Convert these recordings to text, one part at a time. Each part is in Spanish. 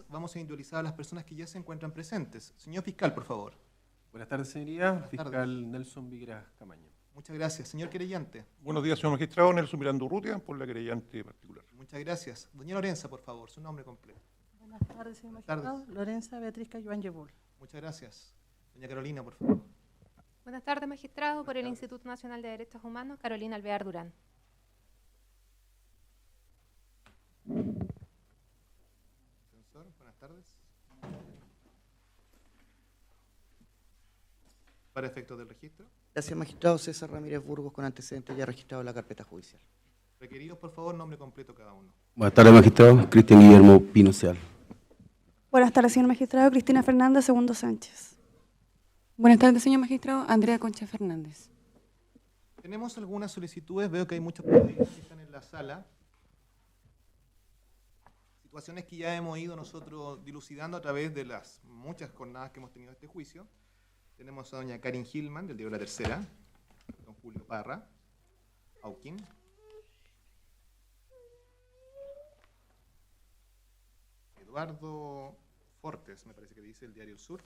Vamos a individualizar a las personas que ya se encuentran presentes. Señor fiscal, por favor. Buenas tardes, señoría. Buenas Fiscal tardes. Nelson Vigueras Camaño. Muchas gracias. Señor querellante. Buenos días, señor magistrado. Nelson Miranda Urrutia, por la querellante particular. Muchas gracias. Doña Lorenza, por favor, su nombre completo. Buenas tardes, señor Buenas magistrado. tardes. Lorenza Beatriz Cayuán Yebul. Muchas gracias. Doña Carolina, por favor. Buenas tardes, magistrado. Por el tardes. Instituto Nacional de Derechos Humanos, Carolina Alvear Durán. Defensor, buenas tardes. Para efectos del registro. Gracias, magistrado César Ramírez Burgos, con antecedentes ya registrado en la carpeta judicial. Requeridos, por favor, nombre completo cada uno. Buenas tardes, magistrado. Cristian Guillermo Pino Seal. Buenas tardes, señor magistrado. Cristina Fernanda Segundo Sánchez. Buenas tardes, señor magistrado. Andrea Concha Fernández. Tenemos algunas solicitudes. Veo que hay muchos periodistas que están en la sala. Situaciones que ya hemos ido nosotros dilucidando a través de las muchas jornadas que hemos tenido de este juicio. Tenemos a doña Karin Hillman, del diario La Tercera, don Julio Parra, Auquín, Eduardo Fortes, me parece que dice el diario El Sur,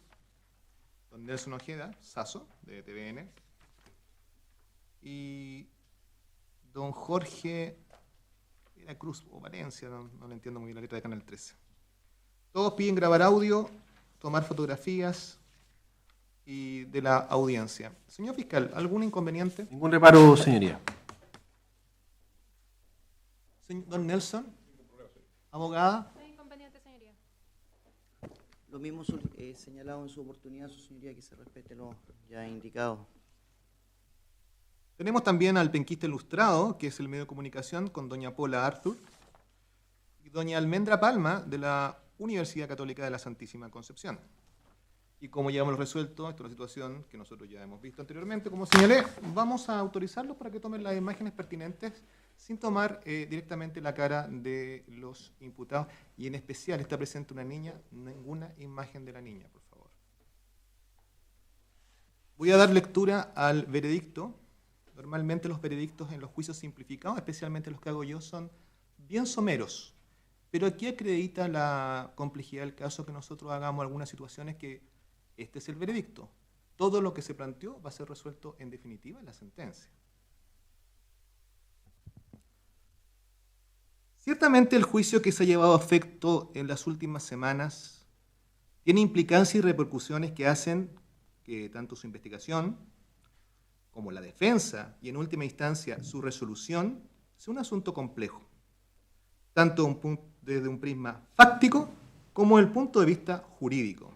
don Nelson Ojeda, Sasso, de TVN, y don Jorge era Cruz o Valencia, no le entiendo muy bien la letra de Canal 13. Todos piden grabar audio, tomar fotografías y de la audiencia. Señor fiscal, ¿algún inconveniente? Ningún reparo, señoría. Don Nelson, abogada. No hay inconveniente, señoría. Lo mismo señalado en su oportunidad, su señoría, que se respete lo ya indicado. Tenemos también al penquista ilustrado, que es el medio de comunicación, con doña Paula Arthur, y doña Almendra Palma, de la Universidad Católica de la Santísima Concepción. Y como ya hemos resuelto, esta es una situación que nosotros ya hemos visto anteriormente, como señalé, vamos a autorizarlos para que tomen las imágenes pertinentes sin tomar directamente la cara de los imputados. Y en especial, está presente una niña, ninguna imagen de la niña, por favor. Voy a dar lectura al veredicto. Normalmente los veredictos en los juicios simplificados, especialmente los que hago yo, son bien someros. Pero aquí acredita la complejidad del caso que nosotros hagamos algunas situaciones que este es el veredicto. Todo lo que se planteó va a ser resuelto en definitiva en la sentencia. Ciertamente el juicio que se ha llevado a efecto en las últimas semanas tiene implicancias y repercusiones que hacen que tanto su investigación como la defensa y en última instancia su resolución sea un asunto complejo, tanto desde un prisma fáctico como desde el punto de vista jurídico.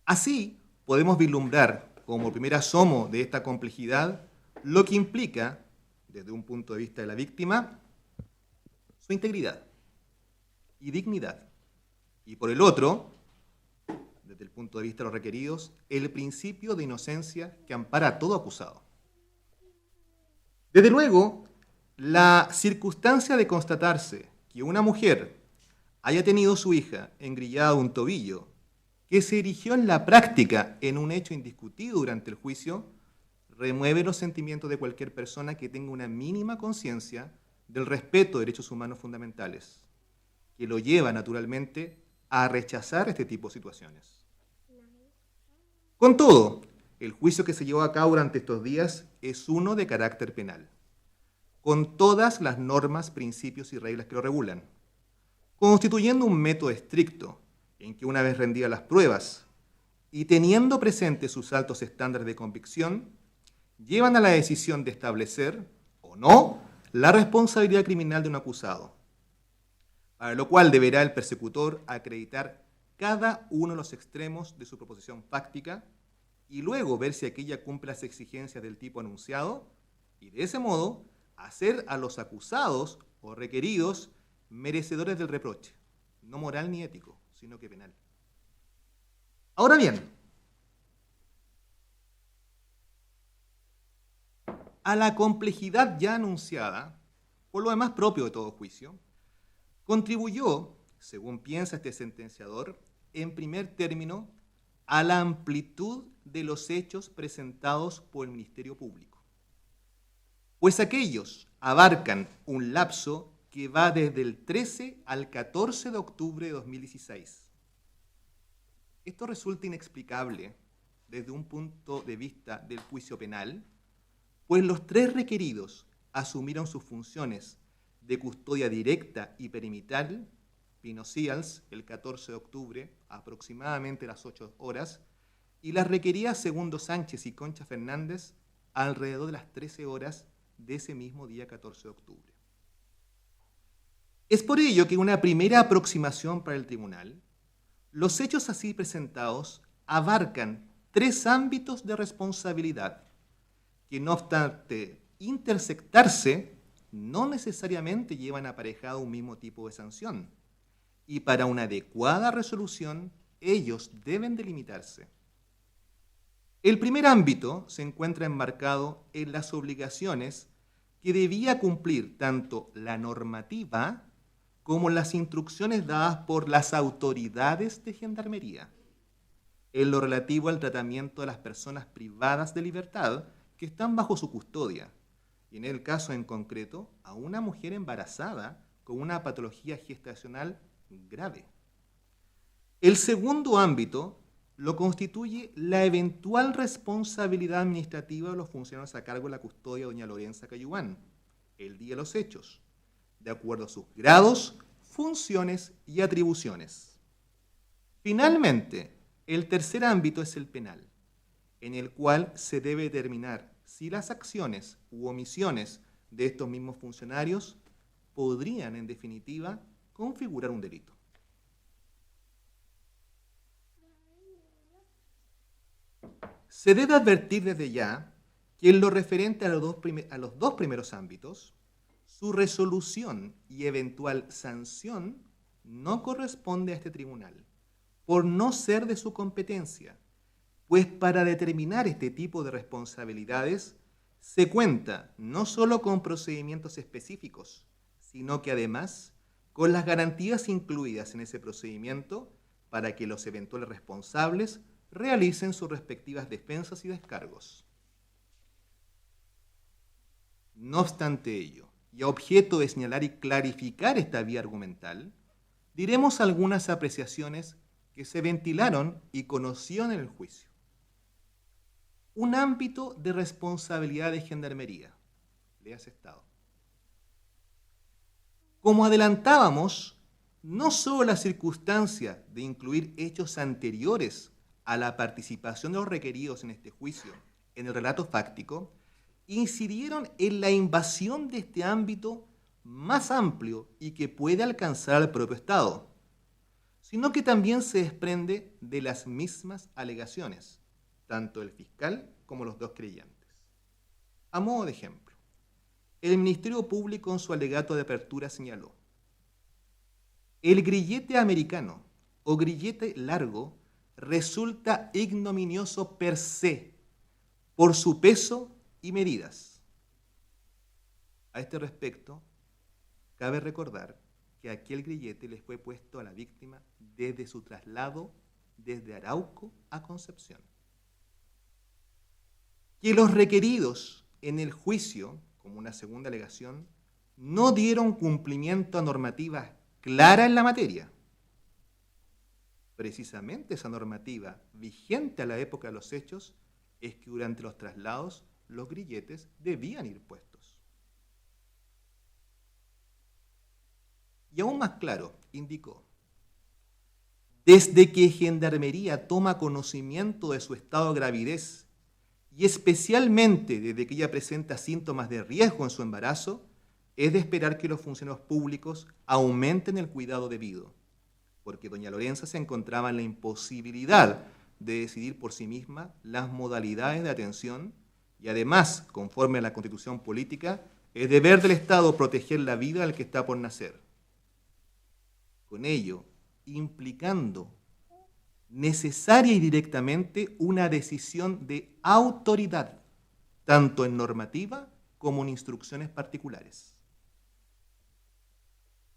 Así, podemos vislumbrar como primer asomo de esta complejidad lo que implica, desde un punto de vista de la víctima, su integridad y dignidad. Y por el otro, desde el punto de vista de los requeridos, el principio de inocencia que ampara a todo acusado. Desde luego, la circunstancia de constatarse que una mujer haya tenido su hija engrillada de un tobillo, que se erigió en la práctica en un hecho indiscutido durante el juicio, remueve los sentimientos de cualquier persona que tenga una mínima conciencia del respeto de derechos humanos fundamentales, que lo lleva naturalmente a rechazar este tipo de situaciones. Con todo, el juicio que se llevó a cabo durante estos días es uno de carácter penal, con todas las normas, principios y reglas que lo regulan, constituyendo un método estricto en que una vez rendidas las pruebas y teniendo presentes sus altos estándares de convicción, llevan a la decisión de establecer o no la responsabilidad criminal de un acusado, para lo cual deberá el persecutor acreditar cada uno de los extremos de su proposición fáctica y luego ver si aquella cumple las exigencias del tipo anunciado y de ese modo hacer a los acusados o requeridos merecedores del reproche, no moral ni ético, sino que penal. Ahora bien, a la complejidad ya anunciada, por lo demás propio de todo juicio, contribuyó, según piensa este sentenciador, en primer término, a la amplitud de los hechos presentados por el Ministerio Público, pues aquellos abarcan un lapso que va desde el 13 al 14 de octubre de 2016. Esto resulta inexplicable desde un punto de vista del juicio penal, pues los tres requeridos asumieron sus funciones de custodia directa y perimetral, Pino Seals, el 14 de octubre, aproximadamente a las 8 horas, y las requeridas Segundo Sánchez y Concha Fernández alrededor de las 13 horas de ese mismo día 14 de octubre. Es por ello que una primera aproximación para el tribunal, los hechos así presentados abarcan tres ámbitos de responsabilidad, que no obstante intersectarse, no necesariamente llevan aparejado un mismo tipo de sanción, y para una adecuada resolución, ellos deben delimitarse. El primer ámbito se encuentra enmarcado en las obligaciones que debía cumplir tanto la normativa como las instrucciones dadas por las autoridades de Gendarmería, en lo relativo al tratamiento de las personas privadas de libertad que están bajo su custodia, y en el caso en concreto, a una mujer embarazada con una patología gestacional grave. El segundo ámbito lo constituye la eventual responsabilidad administrativa de los funcionarios a cargo de la custodia de doña Lorenza Cayuán, el día de los hechos, de acuerdo a sus grados, funciones y atribuciones. Finalmente, el tercer ámbito es el penal, en el cual se debe determinar si las acciones u omisiones de estos mismos funcionarios podrían, en definitiva, configurar un delito. Se debe advertir desde ya que en lo referente a los dos primeros ámbitos, su resolución y eventual sanción no corresponde a este tribunal, por no ser de su competencia, pues para determinar este tipo de responsabilidades se cuenta no solo con procedimientos específicos, sino que además con las garantías incluidas en ese procedimiento para que los eventuales responsables realicen sus respectivas defensas y descargos. No obstante ello, y a objeto de señalar y clarificar esta vía argumental, diremos algunas apreciaciones que se ventilaron y conocieron en el juicio. Un ámbito de responsabilidad de Gendarmería. Léase Estado. Como adelantábamos, no solo la circunstancia de incluir hechos anteriores a la participación de los requeridos en este juicio en el relato fáctico, incidieron en la invasión de este ámbito más amplio y que puede alcanzar al propio Estado, sino que también se desprende de las mismas alegaciones, tanto el fiscal como los dos creyentes. A modo de ejemplo, el Ministerio Público en su alegato de apertura señaló: el grillete americano o grillete largo resulta ignominioso per se, por su peso y medidas. A este respecto, cabe recordar que aquel grillete le fue puesto a la víctima desde su traslado desde Arauco a Concepción. Que los requeridos en el juicio, como una segunda alegación, no dieron cumplimiento a normativas claras en la materia. Precisamente esa normativa vigente a la época de los hechos es que durante los traslados los grilletes debían ir puestos. Y aún más claro, indicó: desde que Gendarmería toma conocimiento de su estado de gravidez y especialmente desde que ella presenta síntomas de riesgo en su embarazo, es de esperar que los funcionarios públicos aumenten el cuidado debido, porque doña Lorenza se encontraba en la imposibilidad de decidir por sí misma las modalidades de atención y además, conforme a la Constitución política, es deber del Estado proteger la vida del que está por nacer. Con ello, implicando necesaria y directamente una decisión de autoridad, tanto en normativa como en instrucciones particulares.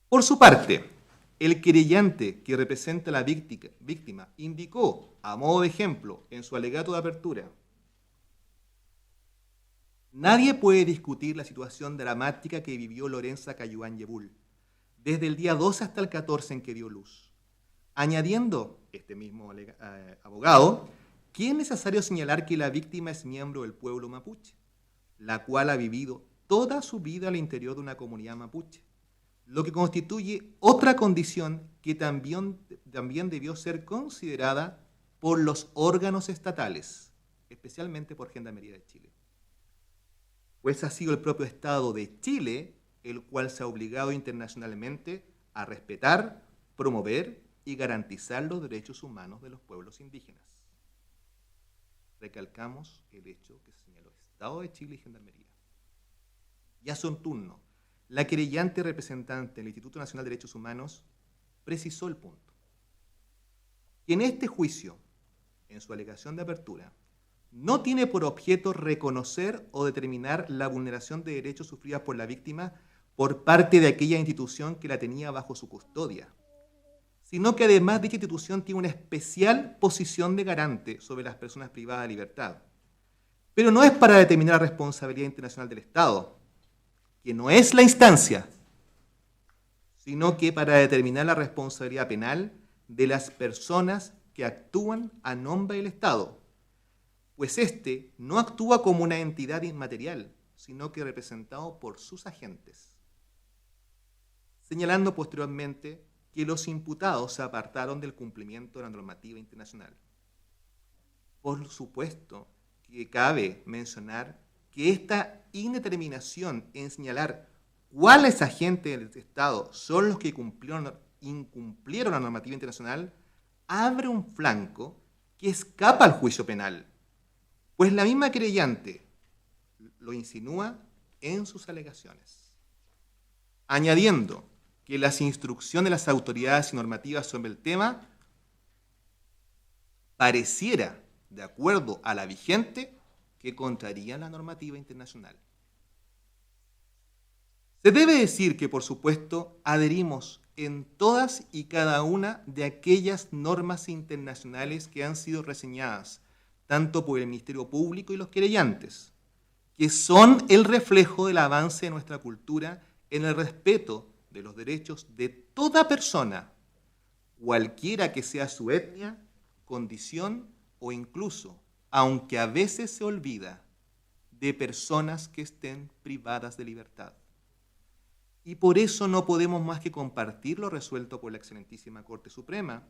Por su parte, el querellante que representa a la víctima indicó, a modo de ejemplo, en su alegato de apertura: nadie puede discutir la situación dramática que vivió Lorenza Cayuán Yebul desde el día 12 hasta el 14 en que dio luz. Añadiendo este mismo abogado que es necesario señalar que la víctima es miembro del pueblo mapuche, la cual ha vivido toda su vida al interior de una comunidad mapuche, lo que constituye otra condición que también debió ser considerada por los órganos estatales, especialmente por Gendarmería de Chile. Pues ha sido el propio Estado de Chile el cual se ha obligado internacionalmente a respetar, promover y garantizar los derechos humanos de los pueblos indígenas. Recalcamos el hecho que señaló Estado de Chile y Gendarmería. Y a su turno, la querellante representante del Instituto Nacional de Derechos Humanos precisó el punto. Que en este juicio, en su alegación de apertura, no tiene por objeto reconocer o determinar la vulneración de derechos sufridas por la víctima por parte de aquella institución que la tenía bajo su custodia, sino que además dicha institución tiene una especial posición de garante sobre las personas privadas de libertad. Pero no es para determinar la responsabilidad internacional del Estado, que no es la instancia, sino que para determinar la responsabilidad penal de las personas que actúan a nombre del Estado, pues éste no actúa como una entidad inmaterial, sino que representado por sus agentes. Señalando posteriormente que los imputados se apartaron del cumplimiento de la normativa internacional. Por supuesto que cabe mencionar que esta indeterminación en señalar cuáles agentes del Estado son los que incumplieron la normativa internacional abre un flanco que escapa al juicio penal, pues la misma querellante lo insinúa en sus alegaciones, añadiendo que las instrucciones de las autoridades y normativas sobre el tema pareciera, de acuerdo a la vigente, que contrarían la normativa internacional. Se debe decir que, por supuesto, adherimos en todas y cada una de aquellas normas internacionales que han sido reseñadas, tanto por el Ministerio Público y los querellantes, que son el reflejo del avance de nuestra cultura en el respeto de los derechos de toda persona, cualquiera que sea su etnia, condición o incluso, aunque a veces se olvida, de personas que estén privadas de libertad. Y por eso no podemos más que compartir lo resuelto por la excelentísima Corte Suprema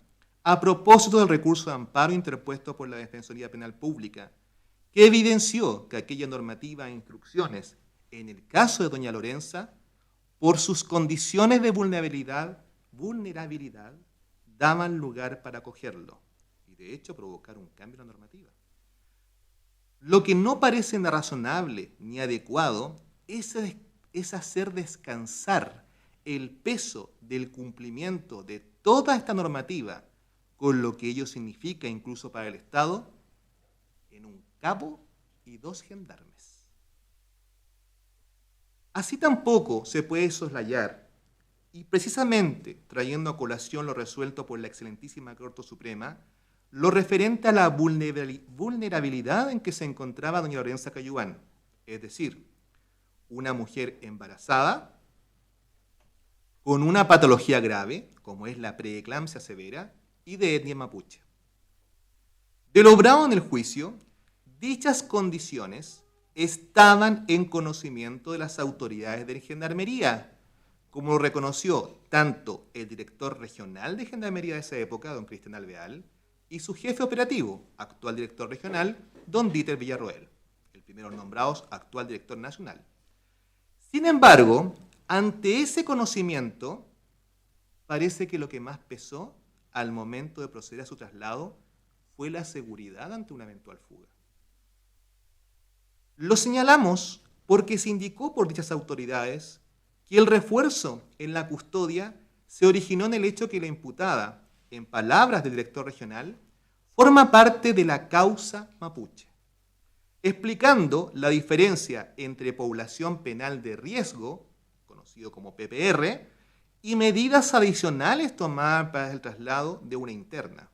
a propósito del recurso de amparo interpuesto por la Defensoría Penal Pública, que evidenció que aquella normativa e instrucciones, en el caso de doña Lorenza, por sus condiciones de vulnerabilidad, daban lugar para acogerlo y de hecho provocar un cambio en la normativa. Lo que no parece razonable ni adecuado es hacer descansar el peso del cumplimiento de toda esta normativa, con lo que ello significa incluso para el Estado, en un cabo y 2 gendarmes. Así tampoco se puede soslayar, y precisamente trayendo a colación lo resuelto por la excelentísima Corte Suprema, lo referente a la vulnerabilidad en que se encontraba doña Lorenza Cayubán, es decir, una mujer embarazada, con una patología grave, como es la preeclampsia severa, y de etnia mapuche. De lo obrado en el juicio, dichas condiciones estaban en conocimiento de las autoridades de Gendarmería, como lo reconoció tanto el director regional de Gendarmería de esa época, don Cristian Alvear, y su jefe operativo, actual director regional, don Dieter Villarroel, el primero nombrado actual director nacional. Sin embargo, ante ese conocimiento, parece que lo que más pesó al momento de proceder a su traslado fue la seguridad ante una eventual fuga. Lo señalamos porque se indicó por dichas autoridades que el refuerzo en la custodia se originó en el hecho que la imputada, en palabras del director regional, forma parte de la causa mapuche, explicando la diferencia entre población penal de riesgo, conocido como PPR, y medidas adicionales tomadas para el traslado de una interna,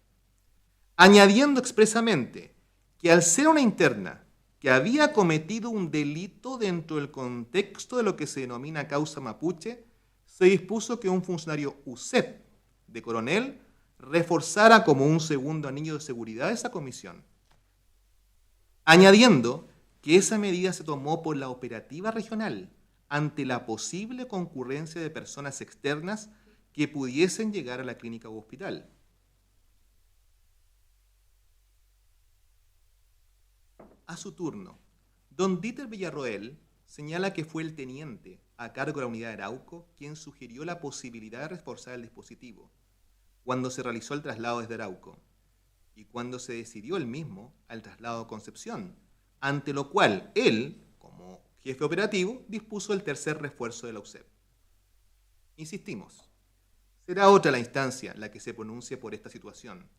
añadiendo expresamente que al ser una interna que había cometido un delito dentro del contexto de lo que se denomina causa mapuche, se dispuso que un funcionario UCEP de coronel reforzara como un segundo anillo de seguridad esa comisión, añadiendo que esa medida se tomó por la operativa regional ante la posible concurrencia de personas externas que pudiesen llegar a la clínica u hospital. A su turno, don Dieter Villarroel señala que fue el teniente a cargo de la unidad de Arauco quien sugirió la posibilidad de reforzar el dispositivo cuando se realizó el traslado desde Arauco y cuando se decidió el mismo al traslado a Concepción, ante lo cual él, como jefe operativo, dispuso el tercer refuerzo de la UCEP. Insistimos, será otra la instancia la que se pronuncie por esta situación,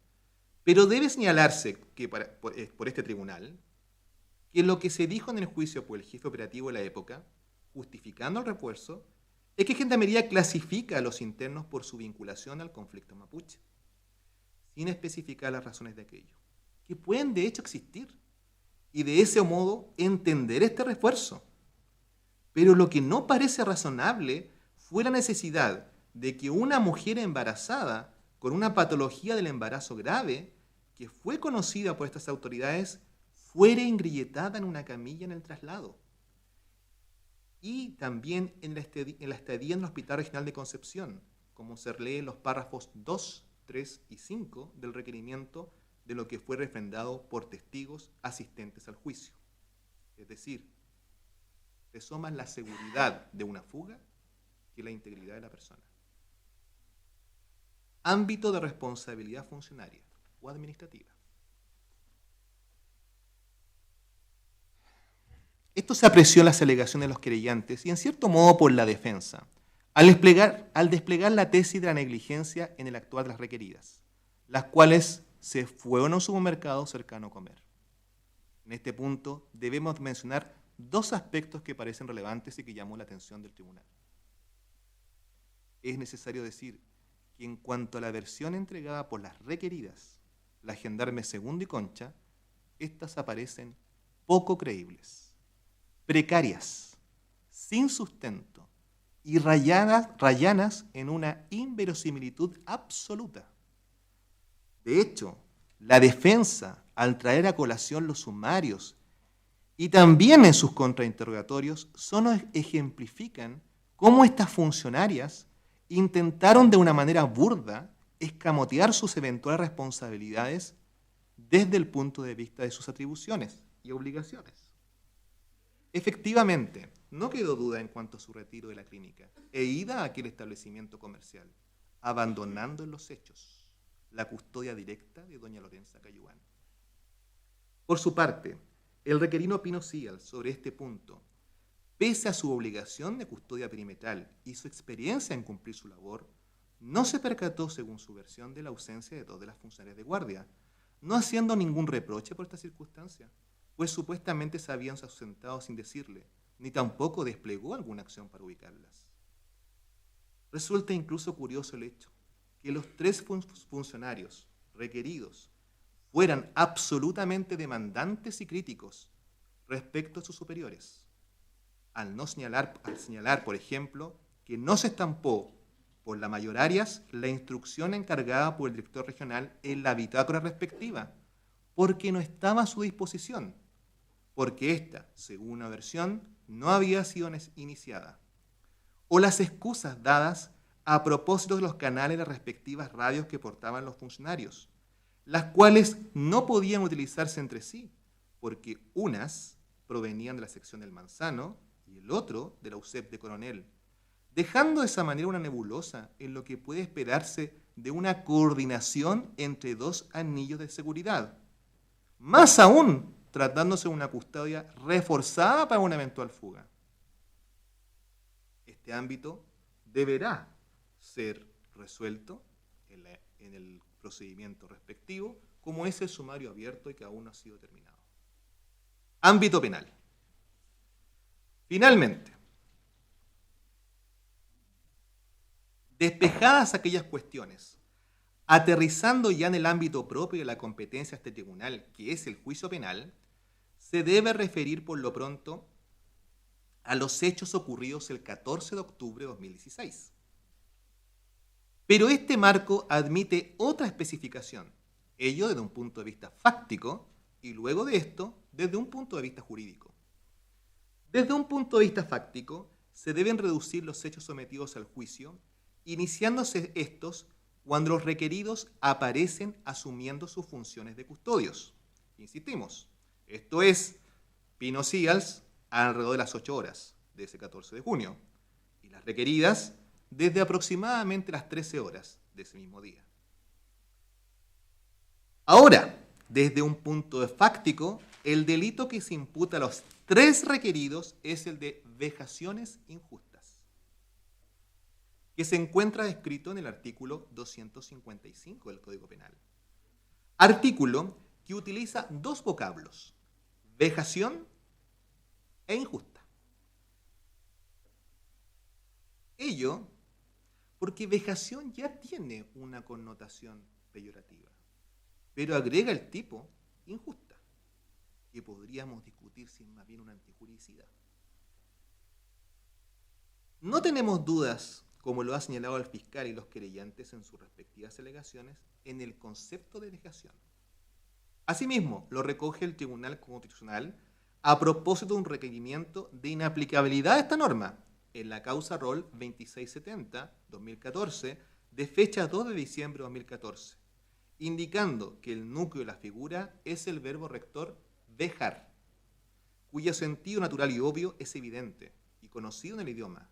pero debe señalarse que por este tribunal que lo que se dijo en el juicio por el jefe operativo de la época, justificando el refuerzo, es que Gendarmería clasifica a los internos por su vinculación al conflicto mapuche, sin especificar las razones de aquello, que pueden de hecho existir, y de ese modo entender este refuerzo. Pero lo que no parece razonable fue la necesidad de que una mujer embarazada con una patología del embarazo grave, que fue conocida por estas autoridades, fuera ingrilletada en una camilla en el traslado. Y también en la estadía en el Hospital Regional de Concepción, como se lee en los párrafos 2, 3 y 5 del requerimiento de lo que fue refrendado por testigos asistentes al juicio. Es decir, pesó más la seguridad de una fuga que la integridad de la persona. Ámbito de responsabilidad funcionaria o administrativa. Esto se apreció en las alegaciones de los querellantes y en cierto modo por la defensa, al desplegar la tesis de la negligencia en el actuar de las requeridas, las cuales se fueron a un supermercado cercano a comer. En este punto debemos mencionar dos aspectos que parecen relevantes y que llamó la atención del tribunal. Es necesario decir que en cuanto a la versión entregada por las requeridas, la gendarme Segundo y Concha, estas aparecen poco creíbles, precarias, sin sustento y rayanas en una inverosimilitud absoluta. De hecho, la defensa, al traer a colación los sumarios y también en sus contrainterrogatorios, solo ejemplifican cómo estas funcionarias intentaron de una manera burda escamotear sus eventuales responsabilidades desde el punto de vista de sus atribuciones y obligaciones. Efectivamente, no quedó duda en cuanto a su retiro de la clínica e ida a aquel establecimiento comercial, abandonando en los hechos la custodia directa de doña Lorenza Cayuán. Por su parte, el requerido Pino Sigal sobre este punto, pese a su obligación de custodia perimetral y su experiencia en cumplir su labor, no se percató, según su versión, de la ausencia de todas las funcionarias de guardia, no haciendo ningún reproche por esta circunstancia, pues supuestamente se habían ausentado sin decirle, ni tampoco desplegó alguna acción para ubicarlas. Resulta incluso curioso el hecho que los tres funcionarios requeridos fueran absolutamente demandantes y críticos respecto a sus superiores, al señalar, por ejemplo, que no se estampó por la mayor Arias la instrucción encargada por el director regional en la bitácora respectiva, porque no estaba a su disposición, porque ésta, según una versión, no había sido iniciada, o las excusas dadas a propósito de los canales de las respectivas radios que portaban los funcionarios, las cuales no podían utilizarse entre sí, porque unas provenían de la sección del Manzano y el otro de la UCEP de Coronel, dejando de esa manera una nebulosa en lo que puede esperarse de una coordinación entre dos anillos de seguridad, más aún tratándose de una custodia reforzada para una eventual fuga. Este ámbito deberá ser resuelto en el procedimiento respectivo, como es el sumario abierto y que aún no ha sido terminado. Ámbito penal. Finalmente, despejadas aquellas cuestiones, aterrizando ya en el ámbito propio de la competencia de este tribunal, que es el juicio penal, se debe referir por lo pronto a los hechos ocurridos el 14 de octubre de 2016, Pero este marco admite otra especificación, ello desde un punto de vista fáctico y luego de esto desde un punto de vista jurídico. Desde un punto de vista fáctico, se deben reducir los hechos sometidos al juicio, iniciándose estos cuando los requeridos aparecen asumiendo sus funciones de custodios. Insistimos, esto es Pino Seals alrededor de las 8 horas de ese 14 de junio y las requeridas desde aproximadamente las 13 horas de ese mismo día. Ahora, desde un punto fáctico, el delito que se imputa a los 3 requeridos es el de vejaciones injustas, que se encuentra descrito en el artículo 255 del Código Penal. Artículo que utiliza 2 vocablos, vejación e injusta. Ello porque vejación ya tiene una connotación peyorativa, pero agrega el tipo injusta, que podríamos discutir si es más bien una antijuricidad. No tenemos dudas, como lo ha señalado el fiscal y los querellantes en sus respectivas alegaciones, en el concepto de vejación. Asimismo, lo recoge el Tribunal Constitucional a propósito de un requerimiento de inaplicabilidad de esta norma en la causa Rol 2670-2014 de fecha 2 de diciembre de 2014, indicando que el núcleo de la figura es el verbo rector vejar, cuyo sentido natural y obvio es evidente y conocido en el idioma: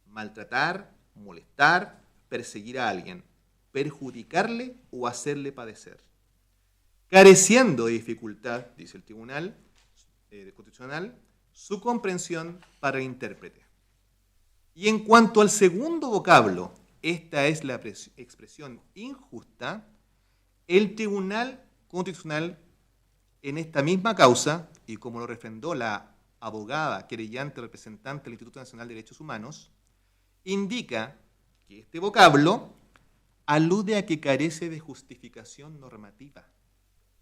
maltratar, molestar, perseguir a alguien, perjudicarle o hacerle padecer. Careciendo de dificultad, dice el Tribunal Constitucional, su comprensión para el intérprete. Y en cuanto al segundo vocablo, esta es la expresión injusta, el Tribunal Constitucional en esta misma causa, y como lo refrendó la abogada querellante representante del Instituto Nacional de Derechos Humanos, indica que este vocablo alude a que carece de justificación normativa,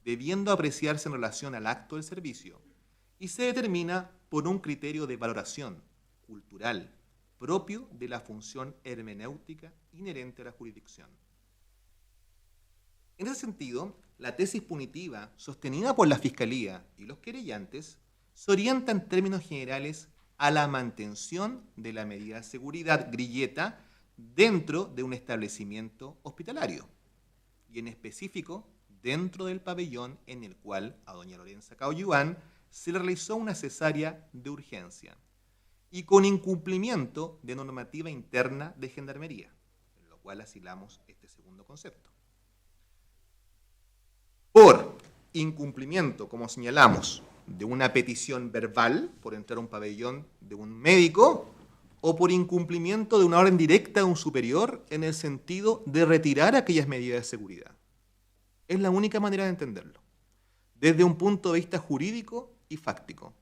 debiendo apreciarse en relación al acto del servicio, y se determina por un criterio de valoración cultural propio de la función hermenéutica inherente a la jurisdicción. En ese sentido, la tesis punitiva sostenida por la Fiscalía y los querellantes se orienta en términos generales a la mantención de la medida de seguridad grilleta dentro de un establecimiento hospitalario, y en específico dentro del pabellón en el cual a doña Lorenza Caoyuán se le realizó una cesárea de urgencia, y con incumplimiento de normativa interna de Gendarmería, en lo cual asilamos este segundo concepto. Por incumplimiento, como señalamos, de una petición verbal por entrar a un pabellón de un médico, o por incumplimiento de una orden directa de un superior en el sentido de retirar aquellas medidas de seguridad. Es la única manera de entenderlo, desde un punto de vista jurídico y fáctico.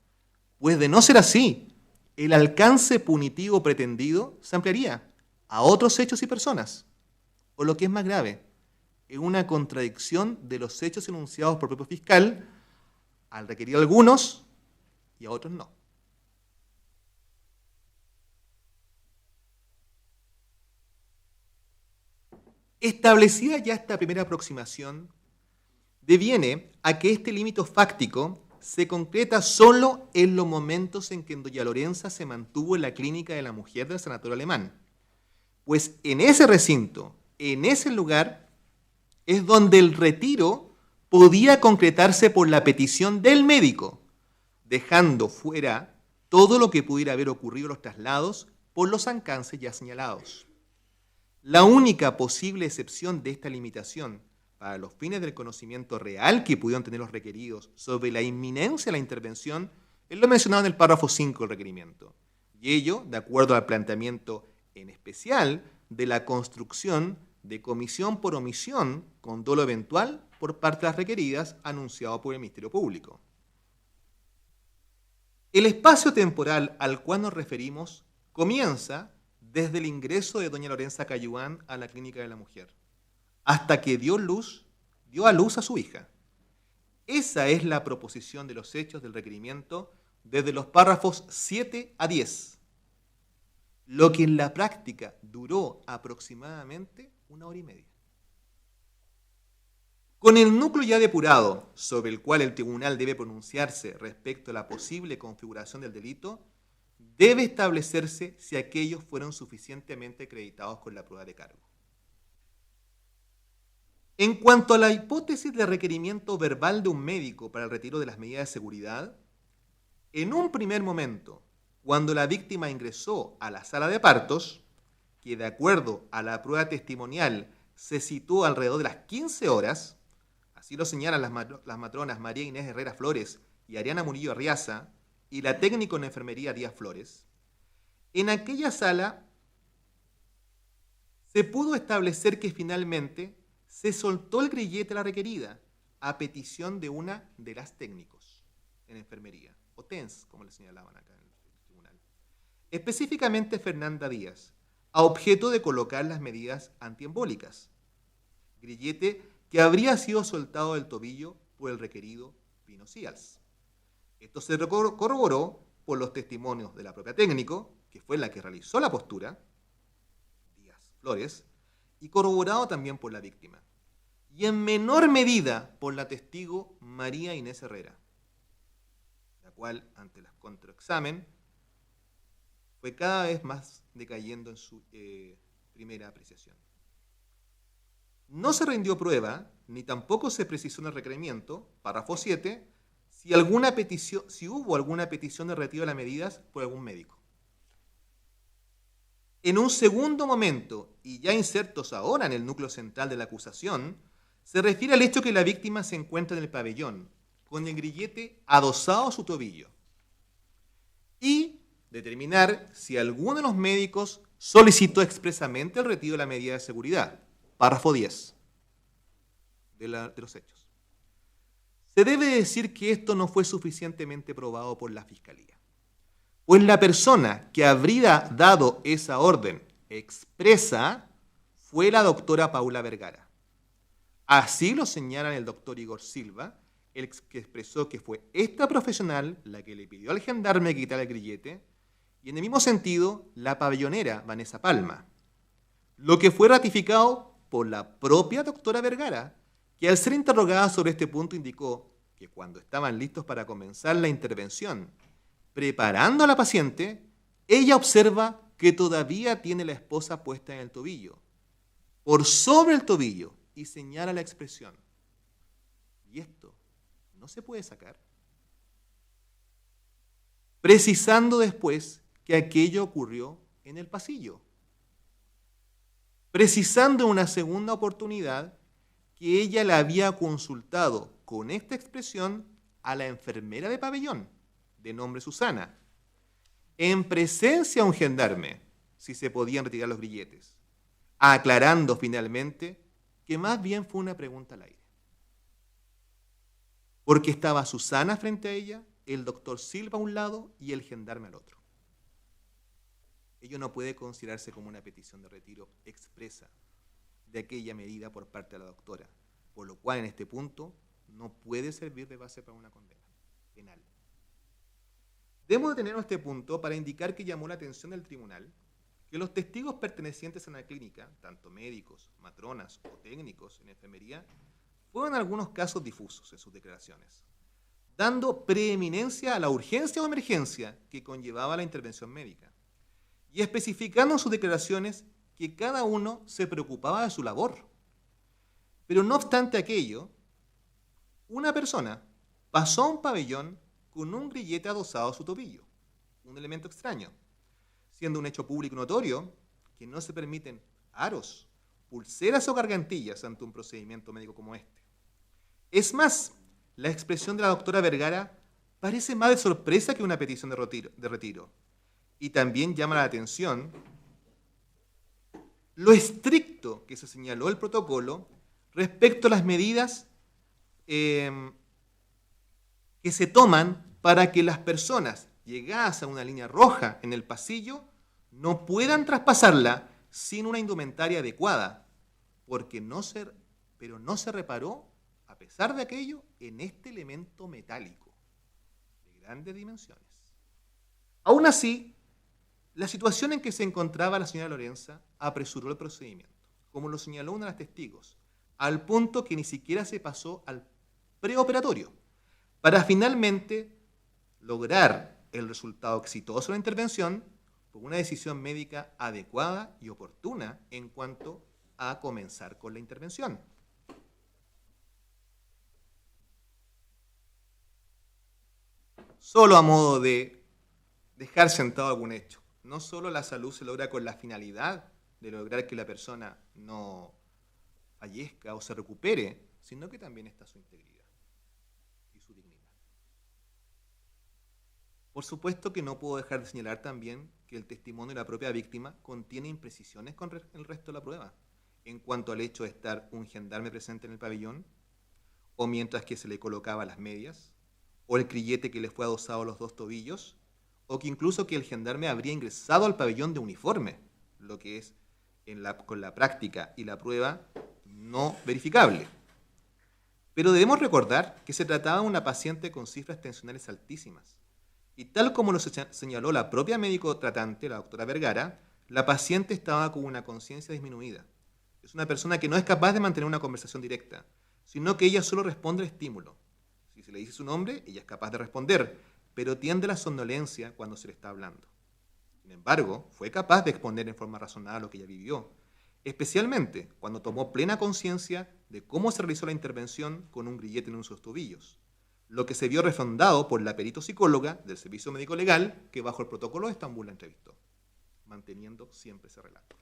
Pues de no ser así, el alcance punitivo pretendido se ampliaría a otros hechos y personas, o lo que es más grave, en una contradicción de los hechos enunciados por el propio fiscal, al requerir a algunos y a otros no. Establecida ya esta primera aproximación, deviene a que este límite fáctico se concreta solo en los momentos en que doña Lorenza se mantuvo en la clínica de la mujer del sanatorio alemán, pues en ese recinto, en ese lugar, es donde el retiro podía concretarse por la petición del médico, dejando fuera todo lo que pudiera haber ocurrido en los traslados por los alcances ya señalados. La única posible excepción de esta limitación para los fines del conocimiento real que pudieron tener los requeridos sobre la inminencia de la intervención es lo mencionado en el párrafo 5 del requerimiento, y ello de acuerdo al planteamiento en especial de la construcción de comisión por omisión con dolo eventual por parte de las requeridas anunciado por el Ministerio Público. El espacio temporal al cual nos referimos comienza desde el ingreso de doña Lorenza Caoyuán a la clínica de la mujer, hasta que dio a luz a su hija. Esa es la proposición de los hechos del requerimiento desde los párrafos 7 a 10, lo que en la práctica duró aproximadamente 1 hora y media. Con el núcleo ya depurado, sobre el cual el tribunal debe pronunciarse respecto a la posible configuración del delito, debe establecerse si aquellos fueron suficientemente acreditados con la prueba de cargo. En cuanto a la hipótesis de requerimiento verbal de un médico para el retiro de las medidas de seguridad, en un primer momento, cuando la víctima ingresó a la sala de partos, que de acuerdo a la prueba testimonial se situó alrededor de las 15 horas, así lo señalan las matronas María Inés Herrera Flores y Ariana Murillo Arriaza, y la técnico en enfermería Díaz Flores, en aquella sala se pudo establecer que finalmente se soltó el grillete a la requerida a petición de una de las técnicos en enfermería, o TENS, como le señalaban acá en el tribunal. Específicamente Fernanda Díaz, a objeto de colocar las medidas antiembólicas. Grillete que habría sido soltado del tobillo por el requerido Pino Seals. Esto se corroboró por los testimonios de la propia técnico, que fue la que realizó la postura, Díaz Flores, y corroborado también por la víctima. Y en menor medida por la testigo María Inés Herrera, la cual, ante el contraexamen, fue cada vez más decayendo en su primera apreciación. No se rindió prueba, ni tampoco se precisó en el requerimiento, párrafo 7, si hubo alguna petición de retiro de las medidas por algún médico. En un segundo momento, y ya insertos ahora en el núcleo central de la acusación, se refiere al hecho que la víctima se encuentra en el pabellón, con el grillete adosado a su tobillo, y determinar si alguno de los médicos solicitó expresamente el retiro de la medida de seguridad. Párrafo 10 de los hechos. Se debe decir que esto no fue suficientemente probado por la Fiscalía, pues la persona que habría dado esa orden expresa fue la doctora Paula Vergara. Así lo señalan el doctor Igor Silva, el que expresó que fue esta profesional la que le pidió al gendarme que quitara el grillete, y en el mismo sentido la pabellonera Vanessa Palma, lo que fue ratificado por la propia doctora Vergara, que al ser interrogada sobre este punto indicó que cuando estaban listos para comenzar la intervención, preparando a la paciente, ella observa que todavía tiene la esposa puesta en el tobillo, por sobre el tobillo, y señala la expresión. ¿Y esto no se puede sacar? Precisando después que aquello ocurrió en el pasillo. Precisando en una segunda oportunidad que ella la había consultado con esta expresión a la enfermera de pabellón, de nombre Susana, en presencia de un gendarme, si se podían retirar los grilletes, aclarando finalmente que más bien fue una pregunta al aire. Porque estaba Susana frente a ella, el doctor Silva a un lado y el gendarme al otro. Ello no puede considerarse como una petición de retiro expresa de aquella medida por parte de la doctora, por lo cual en este punto no puede servir de base para una condena penal. Debemos detenernos a este punto para indicar que llamó la atención del tribunal que los testigos pertenecientes a la clínica, tanto médicos, matronas o técnicos en enfermería, fueron en algunos casos difusos en sus declaraciones, dando preeminencia a la urgencia o emergencia que conllevaba la intervención médica, y especificando en sus declaraciones que cada uno se preocupaba de su labor. Pero no obstante aquello, una persona pasó a un pabellón con un grillete adosado a su tobillo, un elemento extraño, siendo un hecho público notorio que no se permiten aros, pulseras o gargantillas ante un procedimiento médico como este. Es más, la expresión de la doctora Vergara parece más de sorpresa que una petición de retiro. Y también llama la atención lo estricto que se señaló el protocolo respecto a las medidas que se toman para que las personas llegadas a una línea roja en el pasillo no puedan traspasarla sin una indumentaria adecuada, porque no se reparó, a pesar de aquello, en este elemento metálico de grandes dimensiones. Aún así, la situación en que se encontraba la señora Lorenza apresuró el procedimiento, como lo señaló una de las testigos, al punto que ni siquiera se pasó al preoperatorio, para finalmente lograr el resultado exitoso de la intervención por una decisión médica adecuada y oportuna en cuanto a comenzar con la intervención. Solo a modo de dejar sentado algún hecho. No solo la salud se logra con la finalidad de lograr que la persona no fallezca o se recupere, sino que también está su integridad y su dignidad. Por supuesto que no puedo dejar de señalar también que el testimonio de la propia víctima contiene imprecisiones con el resto de la prueba, en cuanto al hecho de estar un gendarme presente en el pabellón, o mientras que se le colocaba las medias, o el grillete que le fue adosado a los 2 tobillos, o que incluso que el gendarme habría ingresado al pabellón de uniforme, lo que es con la práctica y la prueba no verificable. Pero debemos recordar que se trataba de una paciente con cifras tensionales altísimas, y tal como lo señaló la propia médico tratante, la doctora Vergara, la paciente estaba con una conciencia disminuida. Es una persona que no es capaz de mantener una conversación directa, sino que ella solo responde al estímulo. Si se le dice su nombre, ella es capaz de responder, pero tiende a la somnolencia cuando se le está hablando. Sin embargo, fue capaz de exponer en forma razonada lo que ella vivió, especialmente cuando tomó plena conciencia de cómo se realizó la intervención con un grillete en sus tobillos, lo que se vio refrendado por la perito psicóloga del Servicio Médico Legal que bajo el protocolo de Estambul la entrevistó, manteniendo siempre ese relato.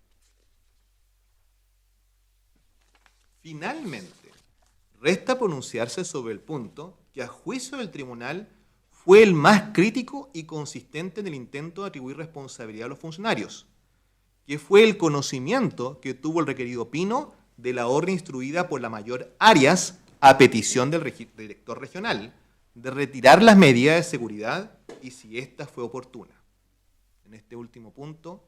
Finalmente, resta pronunciarse sobre el punto que a juicio del tribunal fue el más crítico y consistente en el intento de atribuir responsabilidad a los funcionarios, que fue el conocimiento que tuvo el requerido Pino de la orden instruida por la mayor Arias a petición del director regional de retirar las medidas de seguridad y si ésta fue oportuna. En este último punto,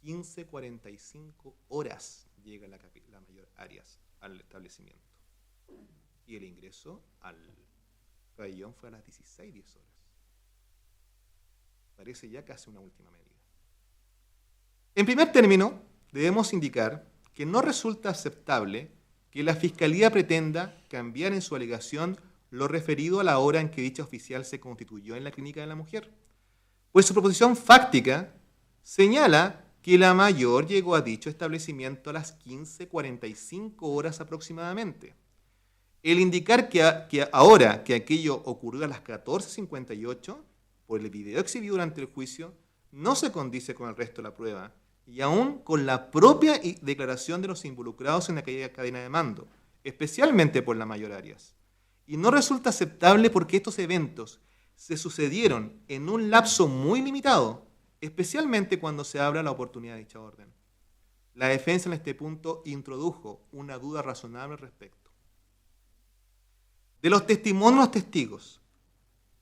15:45 horas llega la mayor Arias al establecimiento y el ingreso al pabellón fue a las 16:10 horas. Parece ya casi una última medida. En primer término, debemos indicar que no resulta aceptable que la Fiscalía pretenda cambiar en su alegación lo referido a la hora en que dicha oficial se constituyó en la clínica de la mujer, pues su proposición fáctica señala que la mayor llegó a dicho establecimiento a las 15:45 horas aproximadamente. El indicar que ahora que aquello ocurrió a las 14:58, por el video exhibido durante el juicio, no se condice con el resto de la prueba, y aún con la propia declaración de los involucrados en aquella cadena de mando, especialmente por la mayor Arias. Y no resulta aceptable porque estos eventos se sucedieron en un lapso muy limitado, especialmente cuando se habla de la oportunidad de dicha orden. La defensa en este punto introdujo una duda razonable al respecto. De los testimonios de los testigos,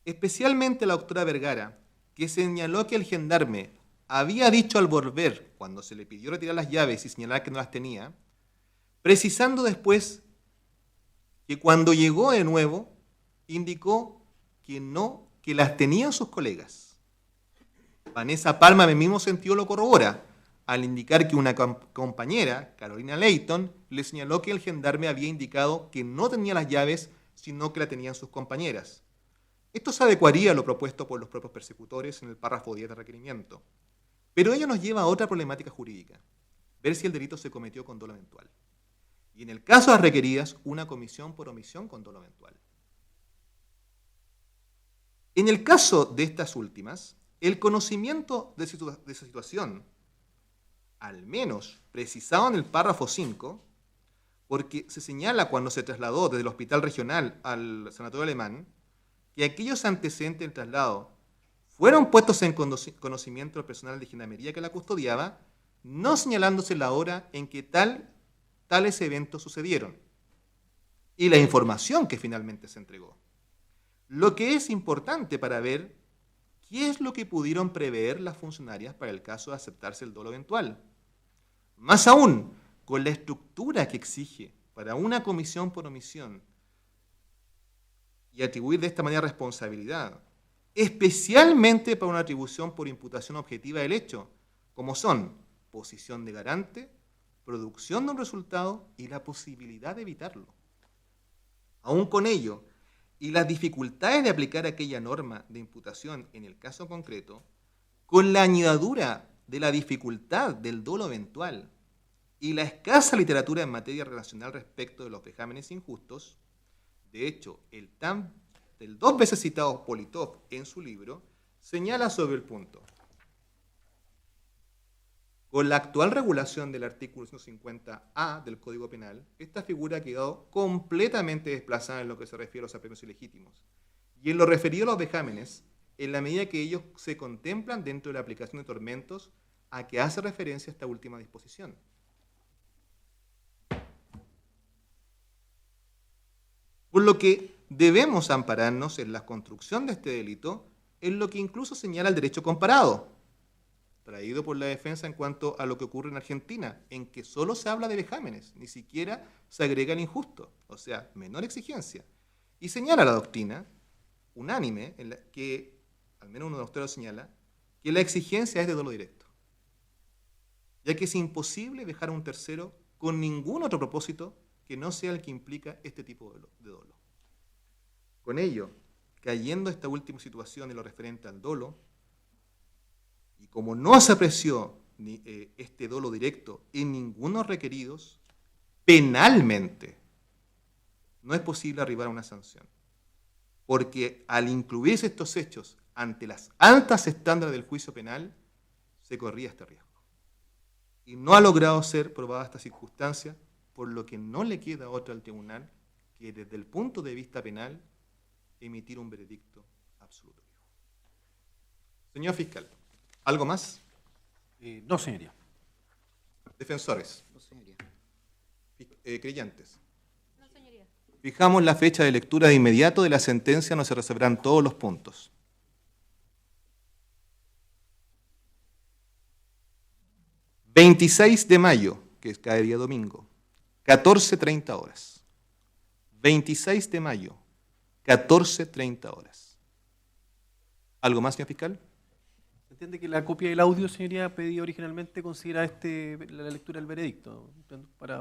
especialmente la doctora Vergara, que señaló que el gendarme había dicho al volver, cuando se le pidió retirar las llaves y señalar que no las tenía, precisando después que cuando llegó de nuevo, indicó que no, que las tenían sus colegas. Vanessa Palma, en el mismo sentido, lo corrobora, al indicar que una compañera, Carolina Leighton, le señaló que el gendarme había indicado que no tenía las llaves, sino que la tenían sus compañeras. Esto se adecuaría a lo propuesto por los propios persecutores en el párrafo 10 del requerimiento. Pero ello nos lleva a otra problemática jurídica, ver si el delito se cometió con dolo eventual. Y en el caso de las requeridas, una comisión por omisión con dolo eventual. En el caso de estas últimas, el conocimiento de esa situación, al menos precisado en el párrafo 5, porque se señala cuando se trasladó desde el hospital regional al sanatorio alemán, que aquellos antecedentes del traslado fueron puestos en conocimiento del personal de gendarmería que la custodiaba, no señalándose la hora en que tales eventos sucedieron y la información que finalmente se entregó. Lo que es importante para ver qué es lo que pudieron prever las funcionarias para el caso de aceptarse el dolo eventual. Más aún, con la estructura que exige para una comisión por omisión y atribuir de esta manera responsabilidad, especialmente para una atribución por imputación objetiva del hecho, como son posición de garante, producción de un resultado y la posibilidad de evitarlo. Aún con ello, y las dificultades de aplicar aquella norma de imputación en el caso concreto, con la añadidura de la dificultad del dolo eventual y la escasa literatura en materia relacional respecto de los vejámenes injustos, de hecho, el 2 veces citado Politov en su libro señala sobre el punto. Con la actual regulación del artículo 150A del Código Penal, esta figura ha quedado completamente desplazada en lo que se refiere a los apremios ilegítimos. Y en lo referido a los vejámenes, en la medida que ellos se contemplan dentro de la aplicación de tormentos a que hace referencia esta última disposición. Por lo que debemos ampararnos en la construcción de este delito, en lo que incluso señala el derecho comparado, traído por la defensa en cuanto a lo que ocurre en Argentina, en que solo se habla de vejámenes, ni siquiera se agrega el injusto, o sea, menor exigencia. Y señala la doctrina, unánime, en la que, al menos uno de los teóricos señala, que la exigencia es de dolo directo, ya que es imposible dejar a un tercero con ningún otro propósito que no sea el que implica este tipo de dolo. Con ello, cayendo esta última situación en lo referente al dolo, y como no se apreció este dolo directo en ninguno requeridos, penalmente no es posible arribar a una sanción. Porque al incluirse estos hechos ante las altas estándares del juicio penal, se corría este riesgo. Y no ha logrado ser probada esta circunstancia, por lo que no le queda otra al tribunal que desde el punto de vista penal emitir un veredicto absolutorio. Señor fiscal, ¿algo más? No, señoría. Defensores, No, señoría. creyentes. No, señoría. Fijamos la fecha de lectura de inmediato de la sentencia, no se resolverán todos los puntos. ...26 de mayo, que es cada día domingo, 14:30 horas. 26 de mayo, 14:30 horas. ¿Algo más, señor fiscal? Se entiende que la copia del audio, señoría, pedida originalmente considera la lectura del veredicto.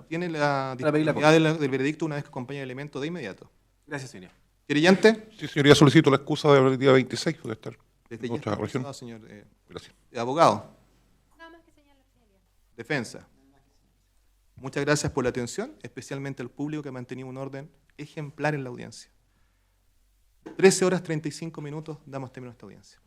Tiene la Para pedir la disponibilidad del veredicto una vez que acompañe el elemento de inmediato. Gracias, señoría. ¿Querellante? Sí, señoría, solicito la excusa del día 26, puede estar Desde en ya otra está región. acusado, señor Gracias. abogado. Nada más que señalar, señoría. Defensa. Muchas gracias por la atención, especialmente al público que ha mantenido un orden ejemplar en la audiencia. 13 horas 35 minutos, damos término a esta audiencia.